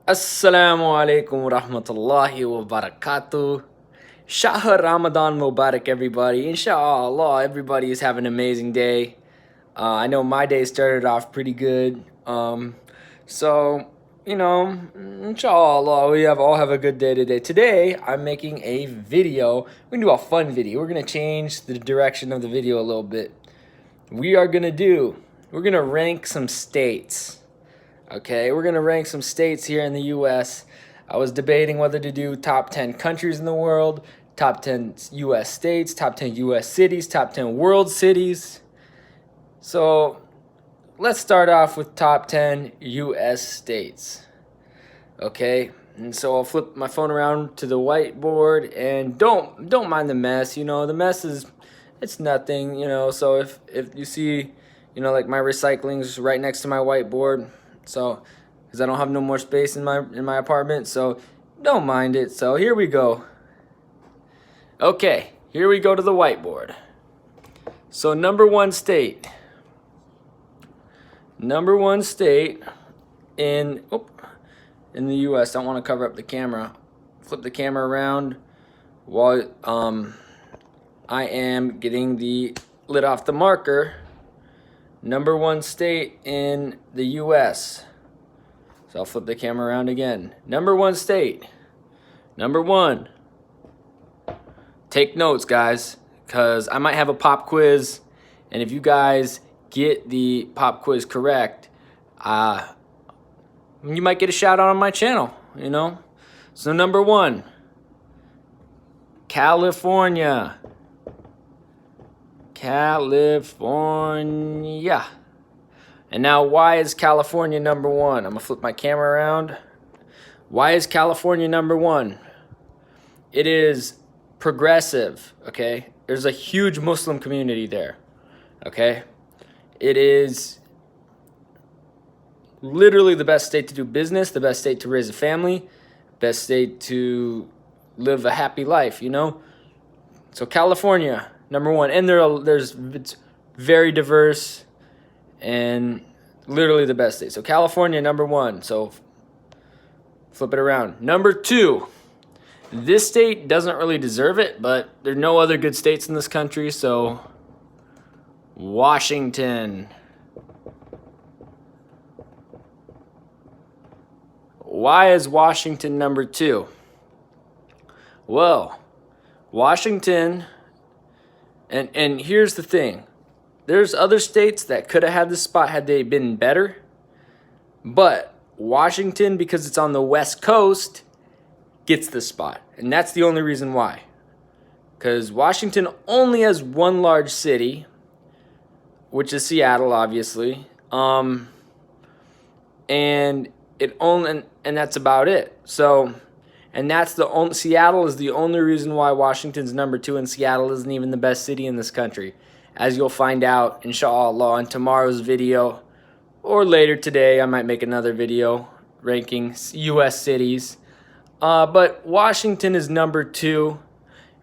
Assalamu alaikum wa rahmatullahi wa barakatuh. Shahr Ramadan Mubarak, everybody. Inshallah, everybody is having an amazing day. I know my day started off pretty good. So, inshallah, we all have a good day today. Today, I'm making a video. We're going to do a fun video. We're going to change the direction of the video a little bit. We're going to rank some states. Okay, we're going to rank some states here in the U.S. I was debating whether to do top 10 countries in the world, top 10 U.S. states, top 10 U.S. cities, top 10 world cities. So let's start off with top 10 U.S. states. Okay, and so I'll flip my phone around to the whiteboard, and don't mind the mess. The mess it's nothing. So if you see, like my recycling's right next to my whiteboard. So, because I don't have no more space in my apartment, so don't mind it. So here we go. Okay, here we go to the whiteboard. So number one state in the U.S. Don't want to cover up the camera. Flip the camera around while I am getting the lid off the marker. Number one state in the U.S. So I'll flip the camera around again. Number one state. Number one. Take notes, guys, because I might have a pop quiz, and if you guys get the pop quiz correct, you might get a shout out on my channel, So number one, California. California. And now, why is California number one? I'm going to flip my camera around. Why is California number one? It is progressive, okay? There's a huge Muslim community there, okay? It is literally the best state to do business, the best state to raise a family, best state to live a happy life, So California, number one, and it's very diverse and literally the best state. So California, number one. So flip it around. Number two, this state doesn't really deserve it, but there are no other good states in this country. So Washington. Why is Washington number two? Well, Washington. And here's the thing. There's other states that could have had this spot had they been better. But Washington, because it's on the West Coast, gets this spot. And that's the only reason why. Because Washington only has one large city, which is Seattle, obviously. And that's about it. So... And that's Seattle is the only reason why Washington's number two, and Seattle isn't even the best city in this country. As you'll find out, inshallah, in tomorrow's video, or later today, I might make another video ranking U.S. cities. But Washington is number two,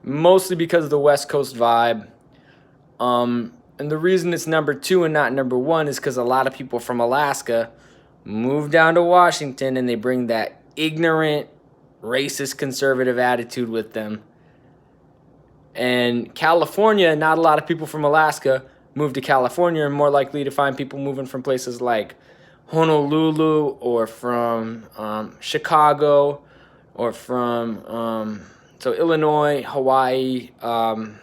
mostly because of the West Coast vibe. And the reason it's number two and not number one is because a lot of people from Alaska move down to Washington, and they bring that ignorant, racist, conservative attitude with them. And California, not a lot of people from Alaska move to California. You're more likely to find people moving from places like Honolulu or from Chicago or from Illinois, Hawaii. And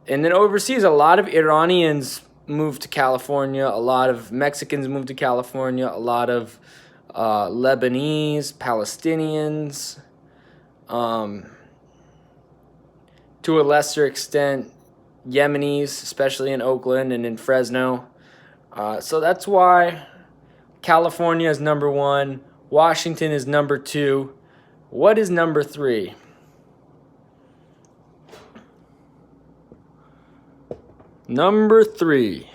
then overseas, a lot of Iranians move to California. A lot of Mexicans move to California. A lot of Lebanese, Palestinians, to a lesser extent, Yemenis, especially in Oakland and in Fresno. So that's why California is number one. Washington is number two. What is number three? Number three,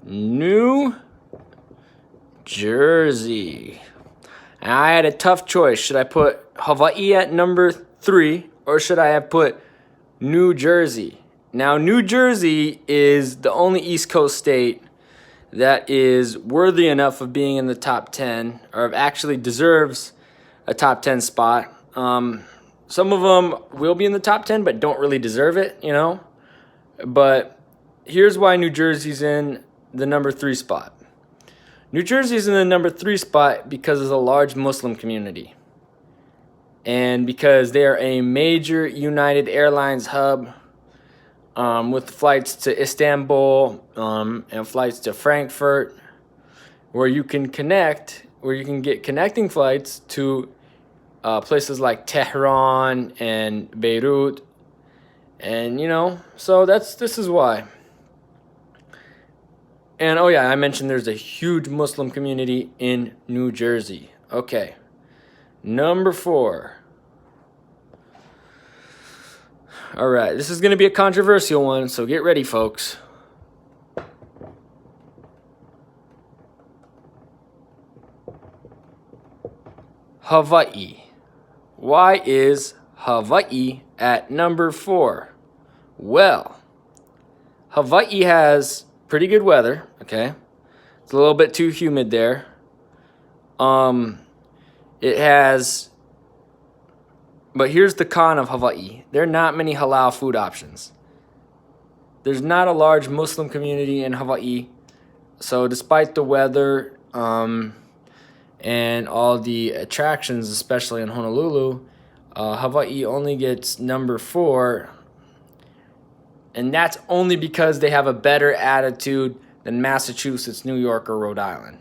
New Jersey. And I had a tough choice. Should I put Hawaii at number three, or should I have put New Jersey? Now, New Jersey is the only East Coast state that is worthy enough of being in the top 10, or actually deserves a top 10 spot. Some of them will be in the top 10 but don't really deserve it, you know. But here's why New Jersey's in the number 3 spot. New Jersey's in the number 3 spot because of a large Muslim community, and because they are a major United Airlines hub, with flights to Istanbul and flights to Frankfurt, where you can get connecting flights to places like Tehran and Beirut, and you know, so this is why. And oh yeah, I mentioned there's a huge Muslim community in New Jersey. Okay, number 4. All right, this is going to be a controversial one, so get ready, folks. Hawaii. Why is Hawaii at number 4? Well, Hawaii has pretty good weather, okay? It's a little bit too humid there. It has... But here's the con of Hawaii. There are not many halal food options. There's not a large Muslim community in Hawaii. So despite the weather and all the attractions, especially in Honolulu, Hawaii only gets number 4. And that's only because they have a better attitude than Massachusetts, New York, or Rhode Island.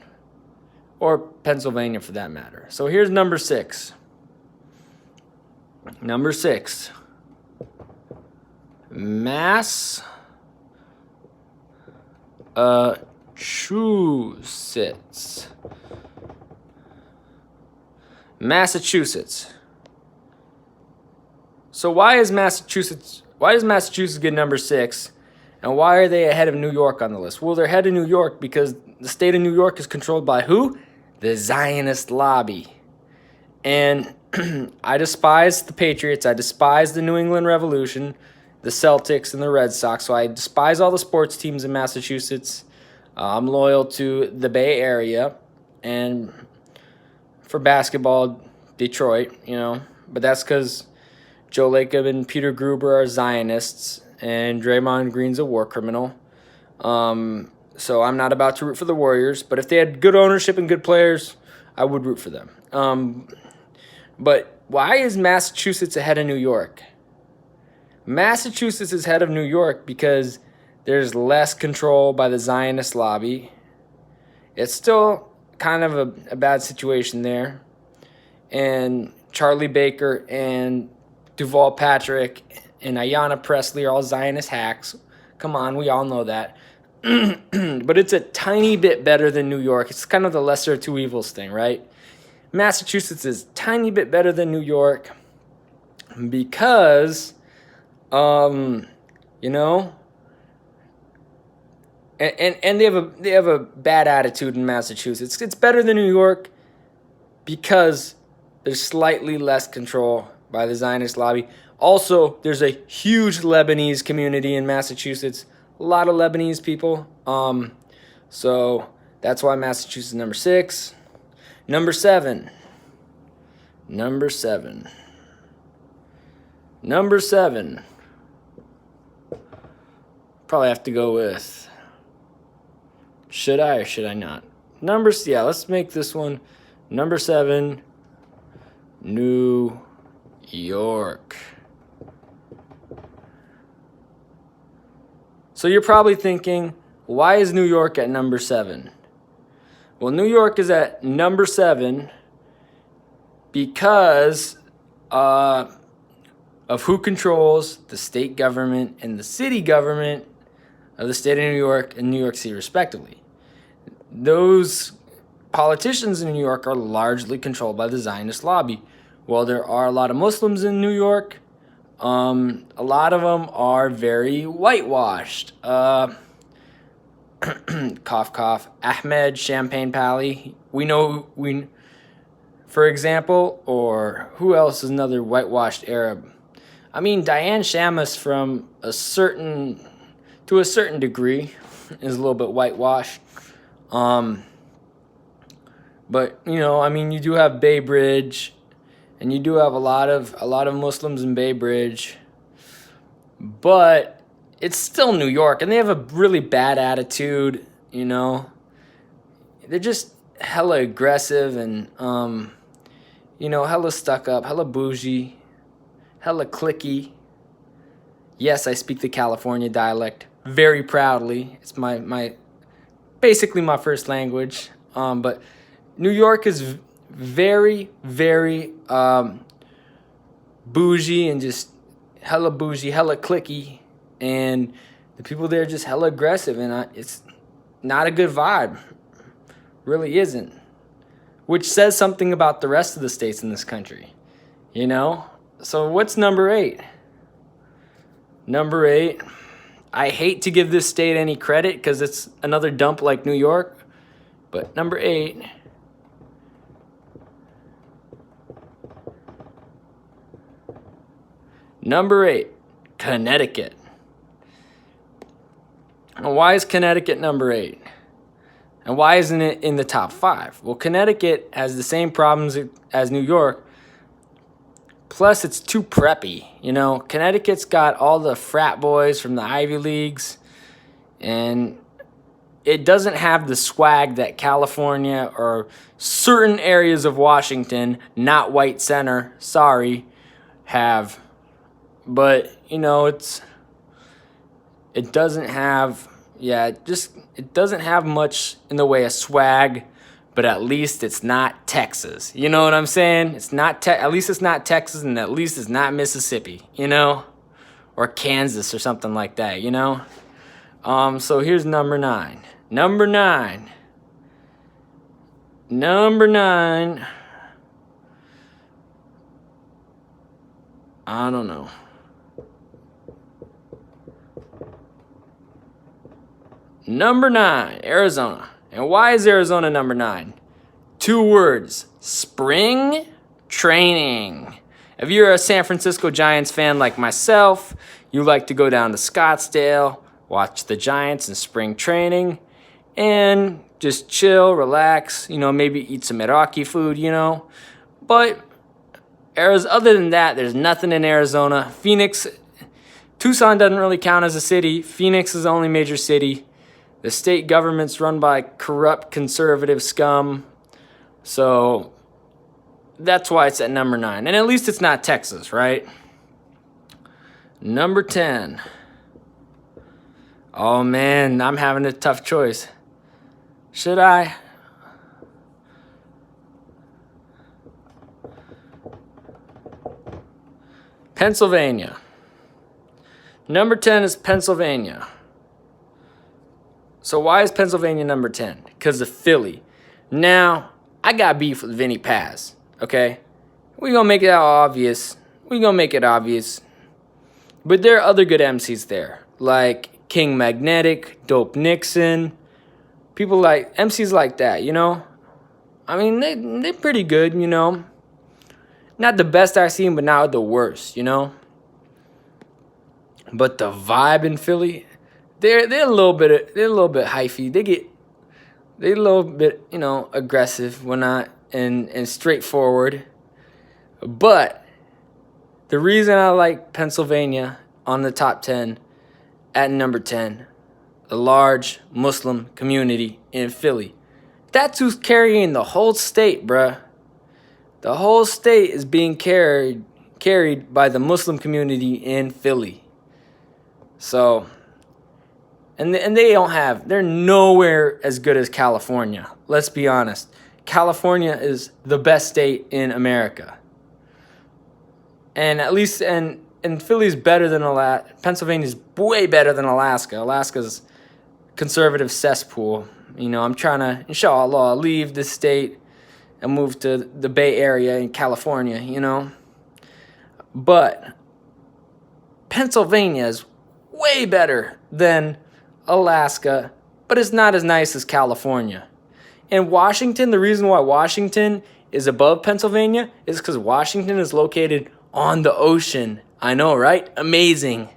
Or Pennsylvania, for that matter. So here's number 6. Number 6, Massachusetts. Massachusetts. So why does Massachusetts get number 6, and why are they ahead of New York on the list? Well, they're ahead of New York because the state of New York is controlled by who? The Zionist lobby. And I despise the Patriots. I despise the New England Revolution, the Celtics, and the Red Sox. So I despise all the sports teams in Massachusetts. I'm loyal to the Bay Area, and for basketball, Detroit, you know. But that's because Joe Lacob and Peter Gruber are Zionists, and Draymond Green's a war criminal. So I'm not about to root for the Warriors. But if they had good ownership and good players, I would root for them. But why is Massachusetts ahead of New York? Massachusetts is ahead of New York because there's less control by the Zionist lobby. It's still kind of a bad situation there. And Charlie Baker and Duval Patrick and Ayanna Pressley are all Zionist hacks. Come on, we all know that. But it's a tiny bit better than New York. It's kind of the lesser of two evils thing, right? Massachusetts is a tiny bit better than New York because, you know, and they have a bad attitude in Massachusetts. It's better than New York because there's slightly less control by the Zionist lobby. Also, there's a huge Lebanese community in Massachusetts. A lot of Lebanese people. So that's why Massachusetts is number 6. Number 7. Number 7. Number 7. Probably have to go with... Should I or should I not? Yeah, let's make this one number 7. New York. So you're probably thinking, why is New York at number 7? Well, New York is at number 7 because of who controls the state government and the city government of the state of New York and New York City, respectively. Those politicians in New York are largely controlled by the Zionist lobby. While there are a lot of Muslims in New York, a lot of them are very whitewashed. Cough, cough. Ahmed Champagne Pally. For example, or who else is another whitewashed Arab? I mean, Diane Shamus to a certain degree, is a little bit whitewashed. But you know, I mean, you do have Bay Bridge, and you do have a lot of Muslims in Bay Bridge, but it's still New York, and they have a really bad attitude. You know, they're just hella aggressive and you know, hella stuck up, hella bougie, hella cliquey. Yes, I speak the California dialect very proudly. It's my basically my first language. But New York is very, very bougie and just hella bougie, hella cliquey, and the people there are just hella aggressive, and it's not a good vibe. Really isn't. Which says something about the rest of the states in this country, you know? So what's number 8? Number 8, I hate to give this state any credit because it's another dump like New York, but number 8, Connecticut. And why is Connecticut number 8? And why isn't it in the top 5? Well, Connecticut has the same problems as New York. Plus, it's too preppy. You know, Connecticut's got all the frat boys from the Ivy Leagues. And it doesn't have the swag that California or certain areas of Washington, not white center, sorry, have. But, you know, it doesn't have... Yeah, it doesn't have much in the way of swag, but at least it's not Texas. You know what I'm saying? It's not at least it's not Texas, and at least it's not Mississippi, you know? Or Kansas or something like that, you know? So here's number 9. Number 9. I don't know. Number 9, Arizona. And why is Arizona number 9? 2 words, spring training. If you're a San Francisco Giants fan like myself, you like to go down to Scottsdale, watch the Giants in spring training, and just chill, relax, you know, maybe eat some Iraqi food, you know. But other than that, there's nothing in Arizona. Tucson doesn't really count as a city. Phoenix is the only major city. The state government's run by corrupt conservative scum. So that's why it's at number 9. And at least it's not Texas, right? Number 10. Oh man, I'm having a tough choice. Should I? Pennsylvania. Number 10 is Pennsylvania. So why is Pennsylvania number 10? Because of Philly. Now, I got beef with Vinny Paz, okay? We're going to make it obvious. But there are other good MCs there, like King Magnetic, Dope Nixon, people like, MCs like that, you know? I mean, they're pretty good, you know? Not the best I've seen, but not the worst, you know? But the vibe in Philly... They're a little bit hyphy. They're a little bit, you know, aggressive and straightforward. But the reason I like Pennsylvania on the top 10 at number 10, the large Muslim community in Philly. That's who's carrying the whole state, bruh. The whole state is being carried by the Muslim community in Philly. So... And they're nowhere as good as California. Let's be honest. California is the best state in America. And at least, and Philly's better than Alaska. Pennsylvania's way better than Alaska. Alaska's conservative cesspool. You know, I'm trying to, inshallah, leave this state and move to the Bay Area in California, you know. But Pennsylvania is way better than Alaska, but it's not as nice as California. And Washington, the reason why Washington is above Pennsylvania is because Washington is located on the ocean. I know, right? Amazing.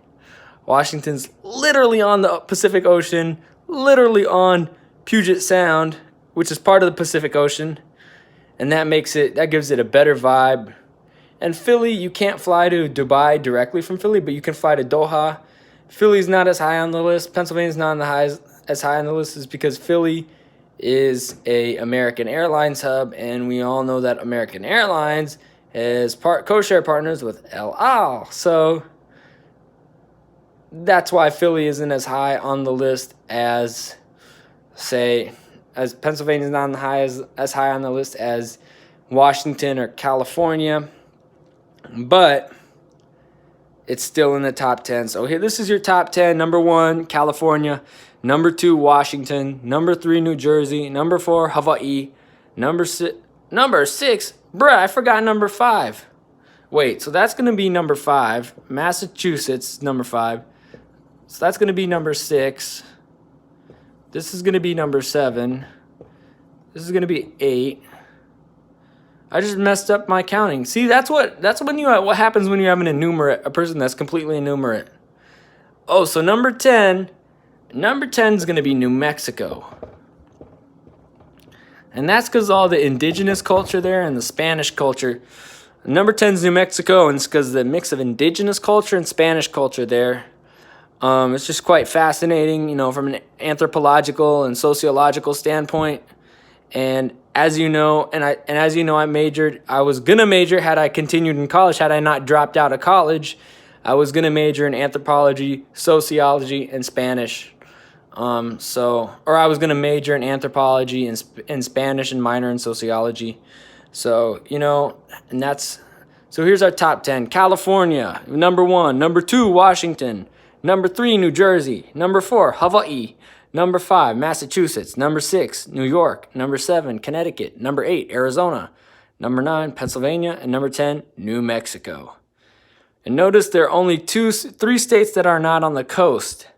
Washington's literally on the Pacific Ocean, literally on Puget Sound, which is part of the Pacific Ocean, and that gives it a better vibe. And Philly, you can't fly to Dubai directly from Philly, but you can fly to Doha. Philly's not as high on the list. Pennsylvania's not as high on the list is because Philly is a American Airlines hub, and we all know that American Airlines is co-share partners with El Al. So that's why Philly isn't as high on the list as, say, as Pennsylvania's not as high on the list as Washington or California. But it's still in the top 10. So here, this is your top 10. Number 1, California. Number 2, Washington. Number 3, New Jersey. Number 4, Hawaii. Number 6, bruh, I forgot number 5. Wait, so that's going to be number 5. Massachusetts, number 5. So that's going to be number 6. This is going to be number 7. This is going to be 8. I just messed up my counting. See, what happens when you have a person that's completely enumerate. Oh, so number 10 is going to be New Mexico. And that's because all the indigenous culture there and the Spanish culture. Number 10 is New Mexico, and it's because the mix of indigenous culture and Spanish culture there. It's just quite fascinating, from an anthropological and sociological standpoint. And as you know, I was gonna major had I continued in college, had I not dropped out of college. I was gonna major in anthropology, sociology, and Spanish. Or I was gonna major in anthropology and Spanish and minor in sociology. So, so here's our top 10. California, number 1. Number 2, Washington. Number 3, New Jersey. Number 4, Hawaii. Number 5, Massachusetts. Number 6, New York. Number 7, Connecticut. Number 8, Arizona. Number 9, Pennsylvania. And number 10, New Mexico. And notice there are only 3 states that are not on the coast.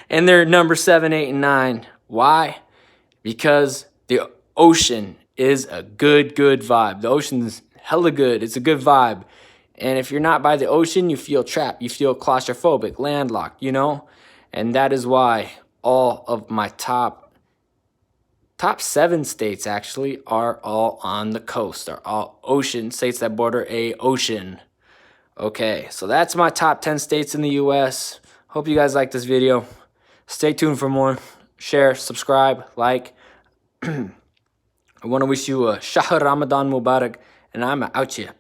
And they're number 7, 8, and 9. Why? Because the ocean is a good vibe. The ocean's hella good. It's a good vibe. And if you're not by the ocean, you feel trapped. You feel claustrophobic, landlocked, And that is why all of my top 7 states actually are all on the coast, are all ocean states that border a ocean. Okay, so that's my top 10 states in the U.S. Hope you guys like this video. Stay tuned for more. Share, subscribe, like. I want to wish you a Shahr Ramadan Mubarak, and I'm out here.